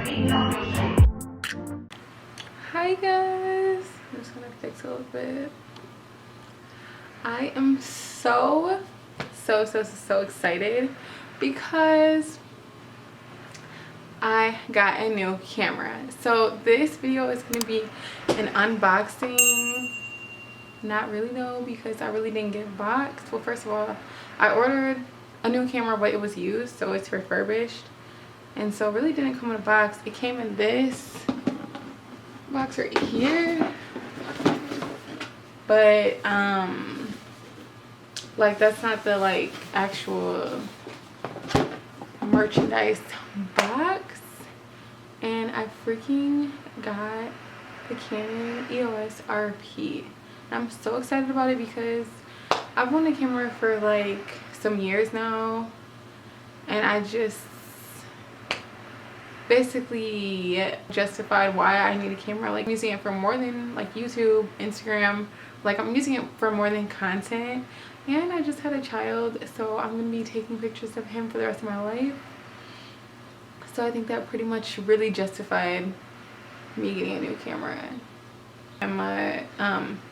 Hi guys, I'm just gonna fix a little bit. I am so excited because I got a new camera. So this video is gonna be an unboxing. Not really though, because I really didn't get boxed. Well, first of all, I ordered a new camera, but it was used, so it's refurbished, and so it really didn't come in a box. It came in this box right here, but like that's not the like actual merchandise box. And I freaking got the Canon EOS RP. I'm so excited about it because I've wanted a camera for like some years now, and I just basically justified why I need a camera. Like, I'm using it for more than like YouTube, Instagram, like I'm using it for more than content. And I just had a child, so I'm gonna be taking pictures of him for the rest of my life. So I think that pretty much really justified me getting a new camera. I'm a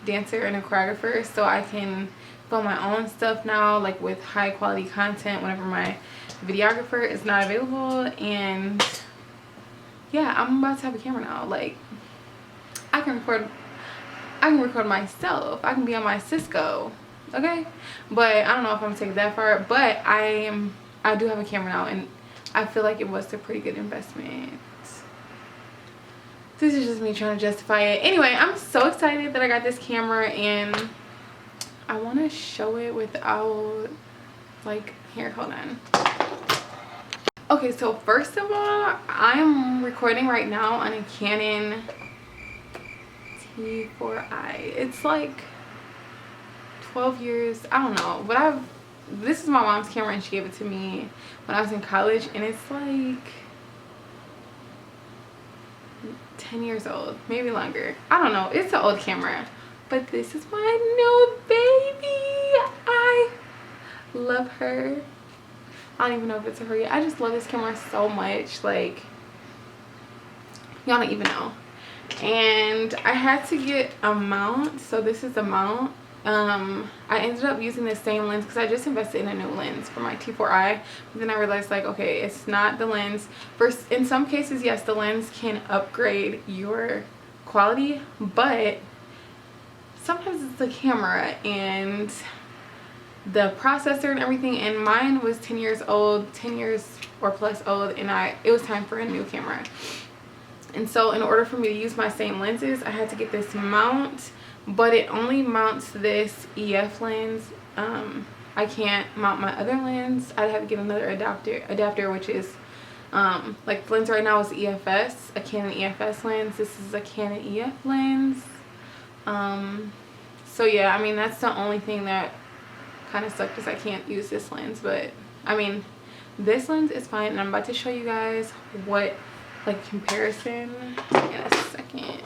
dancer and a choreographer, so I can film my own stuff now, like with high quality content whenever my videographer is not available. And yeah, I'm about to have a camera now. Like, I can record myself. I can be on my Cisco, okay? But I don't know if I'm gonna take it that far, but I do have a camera now, and I feel like it was a pretty good investment. This is just me trying to justify it. Anyway, I'm so excited that I got this camera, and I want to show it without, like, here, hold on. Okay, so first of all, I'm recording right now on a Canon T4i. It's like 12 years, I don't know, but this is my mom's camera, and she gave it to me when I was in college, and it's like 10 years old, maybe longer. I don't know, it's an old camera, but this is my new baby. I love her. I don't even know if it's a her yet. I just love this camera so much, like, y'all don't even know. And I had to get a mount, so this is the mount. I ended up using the same lens because I just invested in a new lens for my T4i, but then I realized, like, okay, it's not the lens. First, in some cases, yes, the lens can upgrade your quality, but sometimes it's the camera and the processor and everything. And mine was 10 years old, 10 years or plus old, and it was time for a new camera. And so in order for me to use my same lenses, I had to get this mount, but it only mounts this EF lens. I can't mount my other lens. I'd have to get another adapter, which is like the lens right now is EFS, a Canon EFS lens. This is a Canon EF lens. So yeah, I mean, that's the only thing that kind of sucked, is I can't use this lens. But I mean, this lens is fine, and I'm about to show you guys what, like, comparison in a second.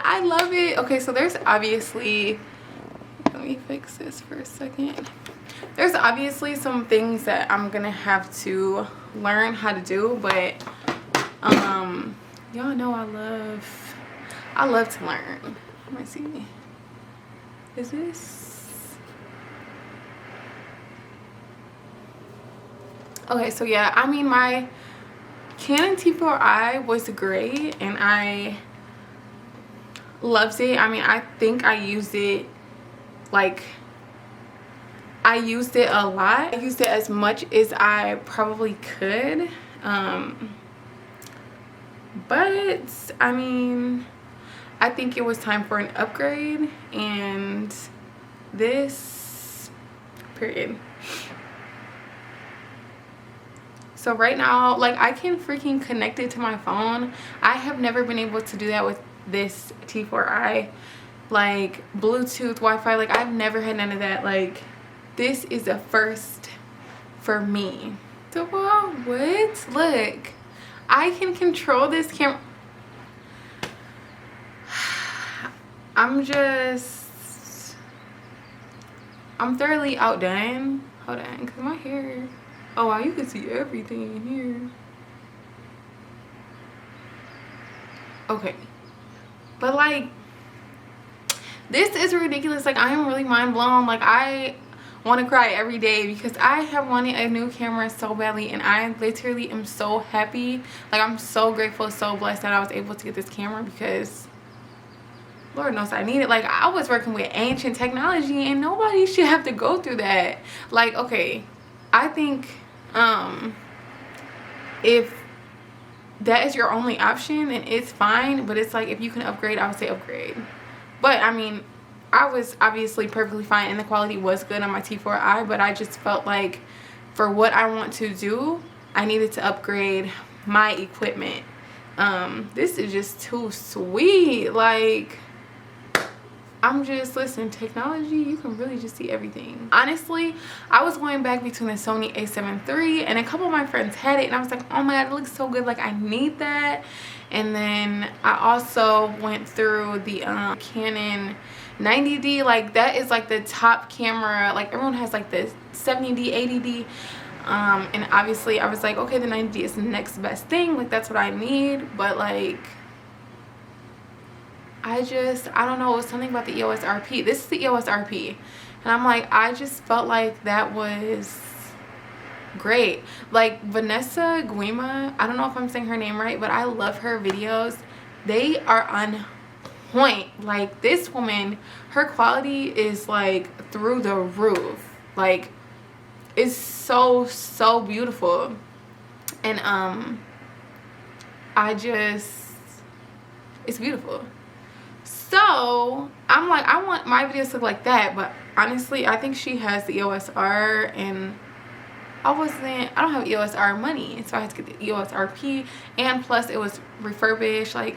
I love it. Okay, so there's obviously, let me fix this for a second. There's obviously some things that I'm gonna have to learn how to do, but y'all know I love to learn. Let me see, is this okay? So yeah, I mean, my Canon T4i was great, and I loved it. I mean, I think I used it, like, I used it a lot. I used it as much as I probably could. But I mean, I think it was time for an upgrade, and this, period. So right now, like, I can freaking connect it to my phone. I have never been able to do that with this T4i, like Bluetooth, Wi-Fi. Like, I've never had none of that. Like, this is a first for me. So what? Look, I can control this camera. I'm thoroughly outdone. Hold on, because my hair, oh wow, you can see everything in here. Okay, but like, this is ridiculous. Like, I am really mind blown. Like, I want to cry every day because I have wanted a new camera so badly, and I literally am so happy. Like, I'm so grateful, so blessed that I was able to get this camera, because Lord knows I need it. Like, I was working with ancient technology, and nobody should have to go through that. Like, okay, I think if that is your only option, then it's fine. But it's like, if you can upgrade, I would say upgrade. But I mean, I was obviously perfectly fine, and the quality was good on my T4i, but I just felt like for what I want to do, I needed to upgrade my equipment. This is just too sweet. Like, I'm just, listen, technology, you can really just see everything. Honestly, I was going back between the Sony A7iii, and a couple of my friends had it, and I was like, oh my god, it looks so good, like I need that. And then I also went through the Canon 90D. Like, that is like the top camera. Like, everyone has like the 70D, 80D, and obviously I was like, okay, the 90D is the next best thing, like that's what I need. But like, I don't know, it was something about the EOS RP. This is the EOS RP, and I'm like, I just felt like that was great. Like, Vanessa Guima, I don't know if I'm saying her name right, but I love her videos. They are on point. Like, this woman, her quality is like through the roof. Like, it's so beautiful. And it's beautiful. So I'm like, I want my videos to look like that. But honestly, I think she has the EOS R, and I don't have EOS R money, so I had to get the EOS RP, and plus it was refurbished. Like,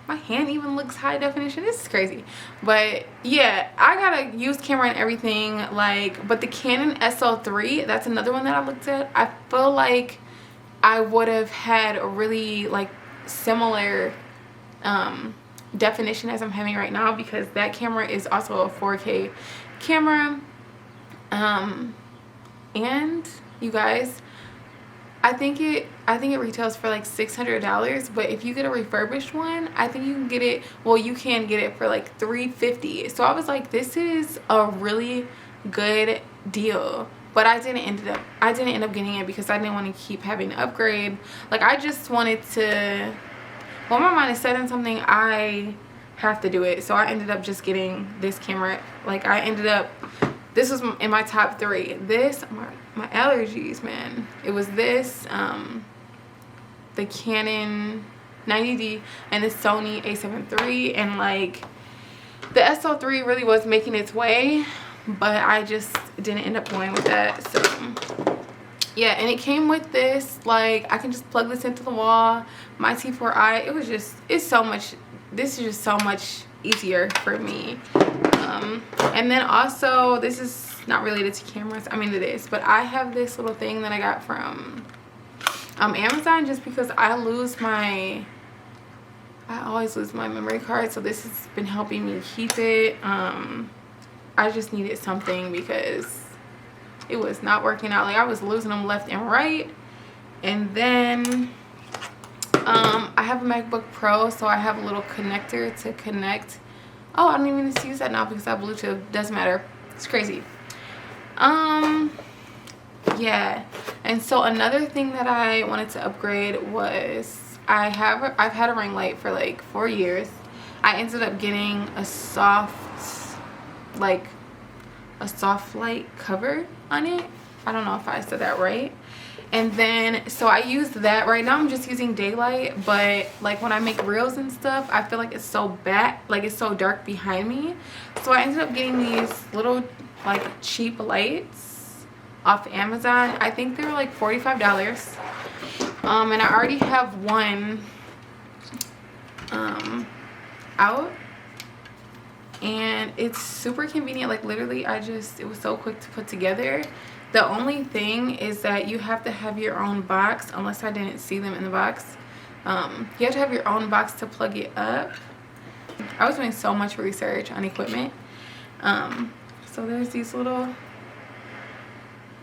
my hand even looks high definition. This is crazy. But yeah, I got a used camera and everything. Like, but the Canon SL3, that's another one that I looked at. I feel like I would have had a really like similar definition as I'm having right now, because that camera is also a 4K camera. And you guys, I think it retails for like $600, but if you get a refurbished one, I think you can get it, well, you can get it for like $350. So I was like, this is a really good deal. But I didn't end up getting it because I didn't want to keep having to upgrade. Like, I just wanted to, when my mind is set on something, I have to do it. So I ended up just getting this camera. Like, this was in my top 3. This, my allergies, man. It was this, the Canon 90D, and the Sony A7iii, and like, the SL3 really was making its way, but I just didn't end up going with that. So yeah, and it came with this, like, I can just plug this into the wall. My T4i, this is just so much easier for me. And then also, this is not related to cameras, I mean it is, but I have this little thing that I got from Amazon, just because I always lose my memory card, so this has been helping me keep it. I just needed something because it was not working out. Like, I was losing them left and right. And then I have a MacBook Pro, so I have a little connector to connect. Oh, I don't even need to use that now because I have Bluetooth. Doesn't matter. It's crazy. Yeah. And so another thing that I wanted to upgrade was, I've had a ring light for like 4 years. I ended up getting a soft light cover on it. I don't know if I said that right. And then, so I used that. Right now I'm just using daylight, but like when I make reels and stuff, I feel like it's so it's so dark behind me. So I ended up getting these little like cheap lights off Amazon. I think they were like $45. And I already have one out, and it's super convenient. Like, literally, it was so quick to put together. The only thing is that you have to have your own box, unless I didn't see them in the box. You have to have your own box to plug it up. I was doing so much research on equipment. So there's these little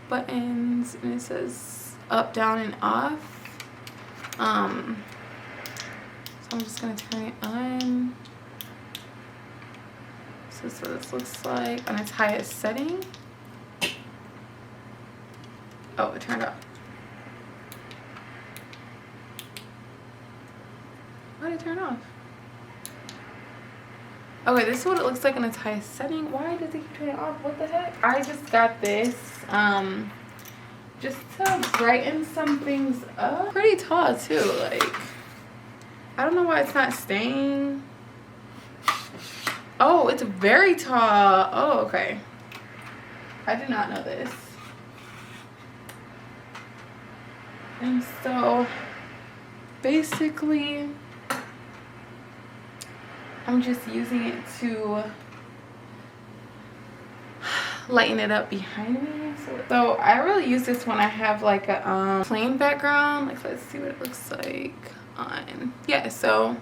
buttons, and it says up, down, and off. So I'm just gonna turn it on. So this is what this looks like on its highest setting. Oh, it turned off. Why did it turn off? Okay, this is what it looks like on its highest setting. Why does it keep turning off? What the heck? I just got this just to brighten some things up. Pretty tall too, like I don't know why it's not staying. Oh, it's very tall. Oh, okay. I did not know this. And so basically I'm just using it to lighten it up behind me. So I really use this when I have like a plain background. Like, let's see what it looks like on. Yeah, so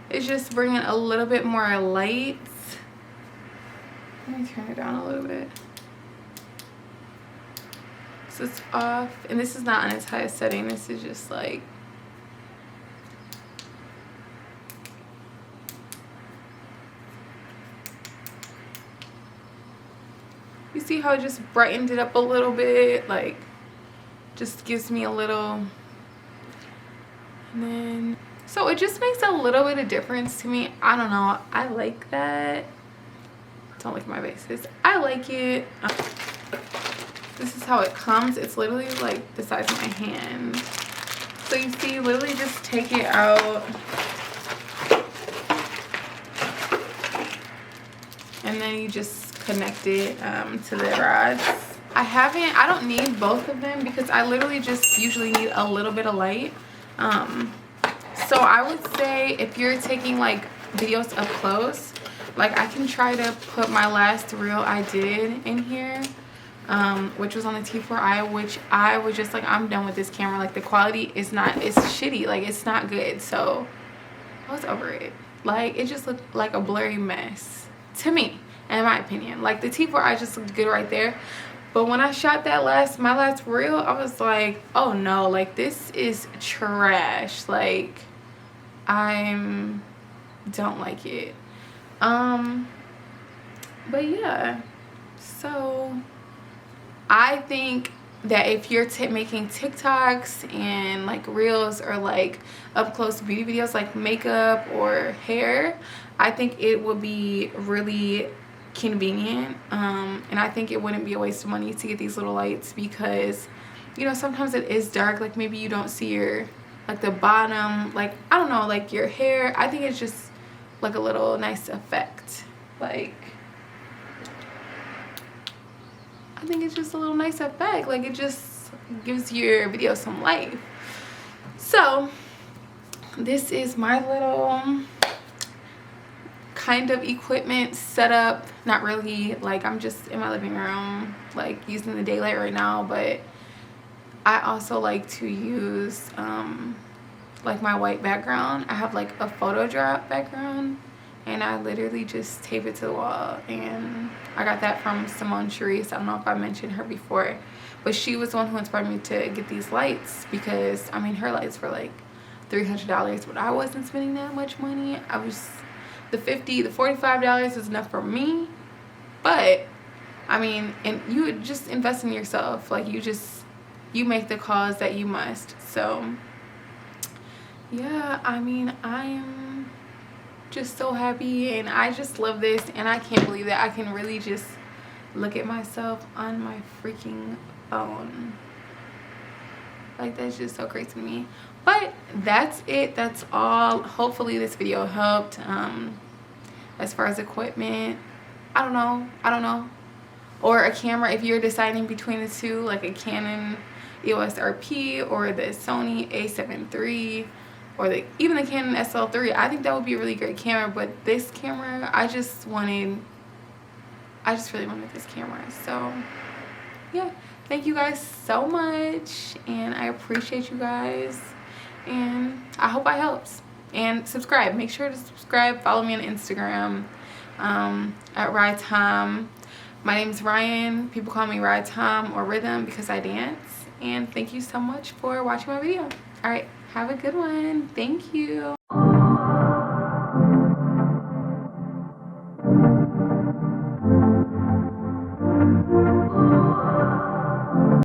it's just bringing a little bit more light. Let me turn it down a little bit. So it's off, and this is not on its highest setting. This is just like, you see how it just brightened it up a little bit, like just gives me a little, and then so it just makes a little bit of difference to me. I don't know, I like that. Don't look at my bases. I like it. This is how it comes. It's literally like the size of my hand. So you see, literally just take it out and then you just connect it to the rods. I don't need both of them because I literally just usually need a little bit of light. So I would say if you're taking like videos up close, like I can try to put my last reel I did in here, which was on the T4i, which I was just like, I'm done with this camera. Like the quality is not, it's shitty, like it's not good. So I was over it. Like it just looked like a blurry mess to me, in my opinion. Like the T4i just looked good right there, but when I shot that my last reel, I was like, oh no, like this is trash. Like I don't like it. But yeah, so I think that if you're making TikToks and like reels or like up close beauty videos like makeup or hair, I think it would be really convenient, and I think it wouldn't be a waste of money to get these little lights, because you know sometimes it is dark, like maybe you don't see your like the bottom, like I don't know, like your hair. I think it's just like a little nice effect. Like I think it's just a little nice effect. Like it just gives your video some life. So this is my little kind of equipment setup. Not really, like I'm just in my living room like using the daylight right now, but I also like to use like my white background. I have like a photo drop background, and I literally just tape it to the wall, and I got that from Simone Charisse. I don't know if I mentioned her before, but she was the one who inspired me to get these lights, because I mean her lights were like $300, but I wasn't spending that much money. I was the $45 is enough for me, but I mean, and you would just invest in yourself. Like you make the calls that you must. So yeah, I mean, I'm just so happy, and I just love this, and I can't believe that I can really just look at myself on my freaking phone. Like that's just so crazy to me. But that's it, that's all. Hopefully this video helped. As far as equipment, I don't know, or a camera, if you're deciding between the two, like a Canon EOS RP or the Sony A7iii, or even the Canon SL3, I think that would be a really great camera. But this camera, I just really wanted this camera. So yeah, thank you guys so much, and I appreciate you guys, and I hope I helped. And subscribe, make sure to subscribe. Follow me on Instagram at Ride Tom. My name's Ryan. People call me Ride Tom or Rhythm because I dance. And thank you so much for watching my video. All right, have a good one. Thank you.